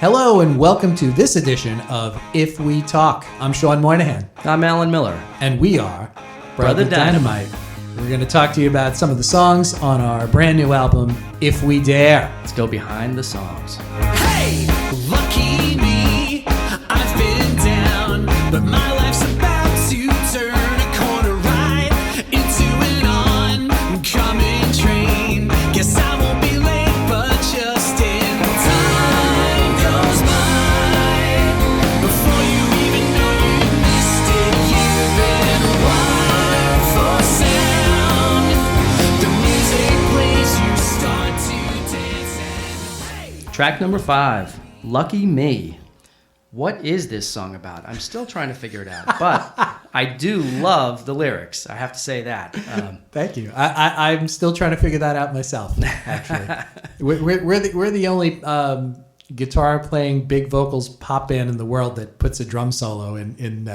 Hello and welcome to this edition of If We Talk. I'm Sean Moynihan. I'm Alan Miller. And we are Brother Dynamite. We're going to talk to you about some of the songs on our brand new album, If We Dare. Let's go behind the songs. Hey, lucky me, I've been down, but my life's about to turn a corner right into an oncoming train. Guess I won't be late, but just in time goes by. Before you even know you missed it, you've been wired for sound. The music plays, you start to dance and hey. Track number 5, Lucky Me. What is this song about? I'm still trying to figure it out, but I do love the lyrics. I have to say that. Thank you. I'm still trying to figure that out myself, actually. we're the only guitar playing big vocals pop band in the world that puts a drum solo in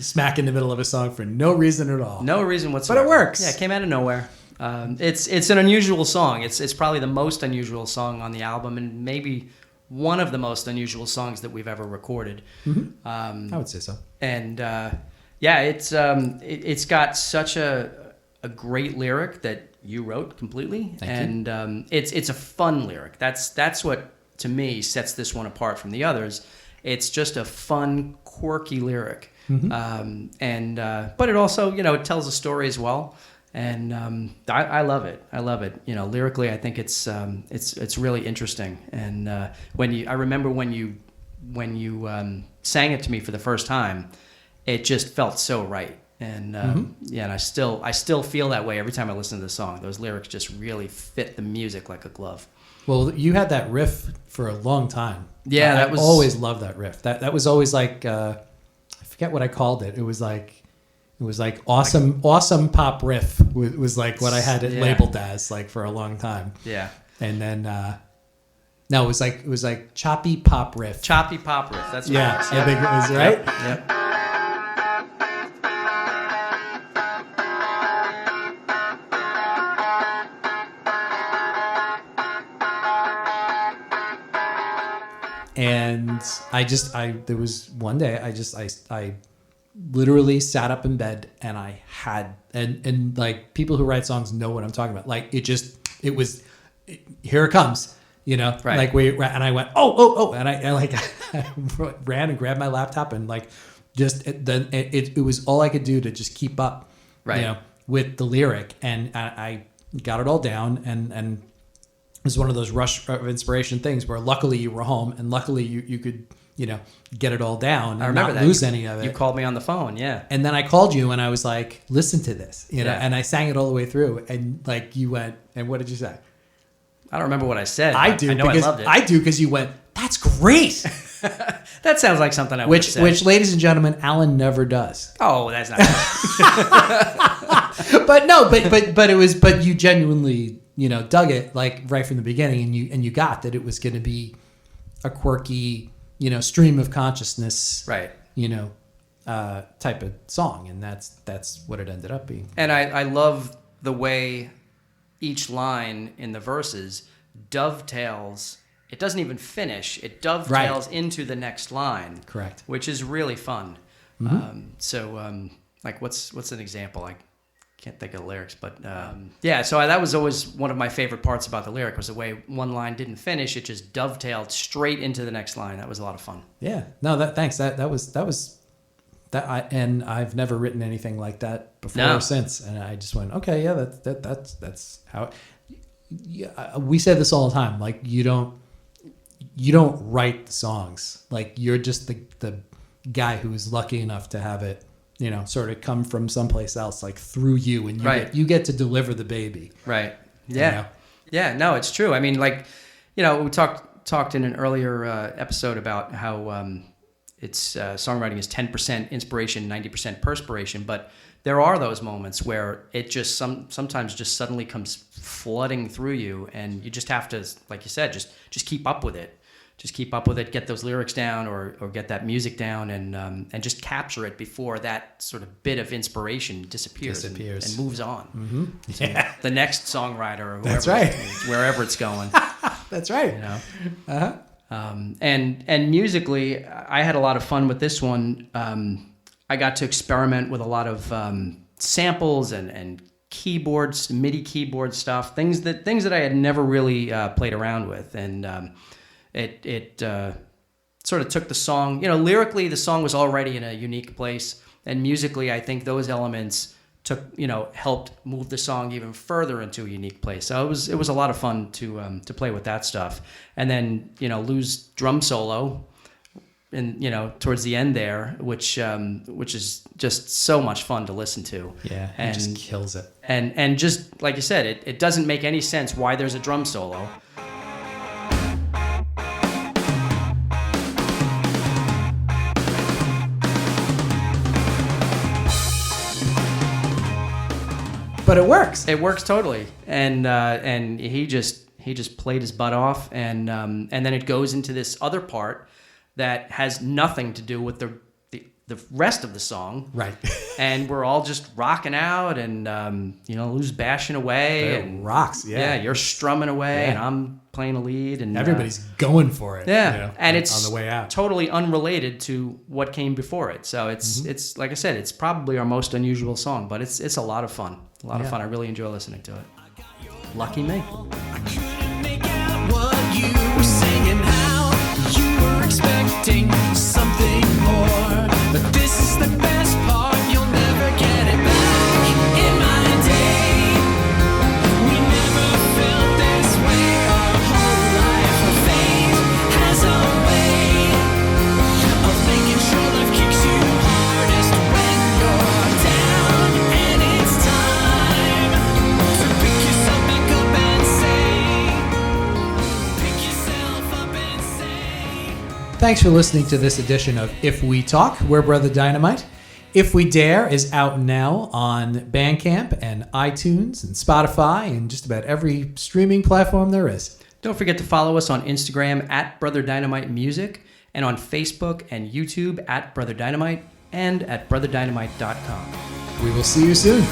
smack in the middle of a song for no reason at all. No reason whatsoever. But it works. Yeah, it came out of nowhere. It's an unusual song. It's probably the most unusual song on the album, and maybe one of the most unusual songs that we've ever recorded. Mm-hmm. I would say so. And it's got such a great lyric that you wrote completely. Thank you. It's a fun lyric. That's what to me sets this one apart from the others. It's just a fun, quirky lyric. Mm-hmm. But it also, it tells a story as well. And I love it. I love it. Lyrically, I think it's really interesting. And I remember when you sang it to me for the first time, it just felt so right. And and I still feel that way every time I listen to the song. Those lyrics just really fit the music like a glove. Well, you had that riff for a long time. Yeah, I always loved that riff. That was always like I forget what I called it. It was like awesome pop riff was like what I had it labeled as like for a long time. Yeah. And then no, it was like choppy pop riff. Choppy pop riff. That's what yeah. it was. I think it was right. Yep. And there was one day I literally sat up in bed and I had, and like people who write songs know what I'm talking about. Like here it comes, Right. like and I went, oh. And I ran and grabbed my laptop and like, it was all I could do to just keep up, right. With the lyric. And I got it all down and it was one of those rush of inspiration things where luckily you were home and luckily you could, get it all down and not lose any of it. You called me on the phone, yeah. And then I called you and I was like, listen to this, and I sang it all the way through. And like you went, and what did you say? I don't remember what I said. I do. I know because I loved it. I do because you went, that's great. That sounds like something I would have said. Which, ladies and gentlemen, Alan never does. Oh, that's not But you genuinely, dug it like right from the beginning, and you got that it was going to be a quirky, stream of consciousness, right? Type of song, and that's what it ended up being. And I love the way each line in the verses dovetails. It doesn't even finish. It dovetails into the next line. Correct. Which is really fun. Mm-hmm. Like what's an example? I can't think of the lyrics, but that was always one of my favorite parts about the lyric was the way one line didn't finish. It just dovetailed straight into the next line. That was a lot of fun. Yeah. No, thanks. That was and I've never written anything like that before or since. And I just went, okay, yeah, that's how we say this all the time. Like you don't write songs. Like you're just the guy who is lucky enough to have it, sort of come from someplace else, like through you, and you get to deliver the baby. Right. Yeah. Yeah. No, it's true. I mean, like, we talked in an earlier episode about how it's songwriting is 10% inspiration, 90% perspiration, but there are those moments where it just sometimes just suddenly comes flooding through you, and you just have to, like you said, just keep up with it. Just keep up with it, get those lyrics down or get that music down and just capture it before that sort of bit of inspiration disappears. And moves on. Mm-hmm. So the next songwriter or whoever, that's right. Wherever it's going. That's right. You know? Uh-huh. And musically, I had a lot of fun with this one. I got to experiment with a lot of samples and keyboards, MIDI keyboard stuff, things that I had never really played around with, and it sort of took the song. You know, lyrically, the song was already in a unique place, and musically, I think those elements helped move the song even further into a unique place. So it was a lot of fun to play with that stuff. And then Lou's drum solo, and towards the end there, which is just so much fun to listen to. Yeah, and he just kills it. And just like you said, it doesn't make any sense why there's a drum solo. But it works. It works totally, and he just played his butt off, and then it goes into this other part that has nothing to do with the rest of the song, right? And we're all just rocking out, and Lou's bashing away, and rocks, yeah. You're strumming away, and I'm playing a lead, and everybody's going for it, and it's on the way out. Totally unrelated to what came before it. So it's like I said, it's probably our most unusual song, but it's a lot of fun. A lot of fun. I really enjoy listening to it. Lucky me. I couldn't make out what you were saying, how you were expecting something more. But this is the best part, you'll never get it back. In my day, we never felt this way. Our whole life of fame has a way of making sure life kicks you hardest when you're down. And it's time to pick yourself back up and say, pick yourself up and say. Thanks for listening to this edition of If We Talk. We're Brother Dynamite. If We Dare is out now on Bandcamp and iTunes and Spotify and just about every streaming platform there is. Don't forget to follow us on Instagram at Brother Dynamite Music, and on Facebook and YouTube at Brother Dynamite, and at brotherdynamite.com. We will see you soon.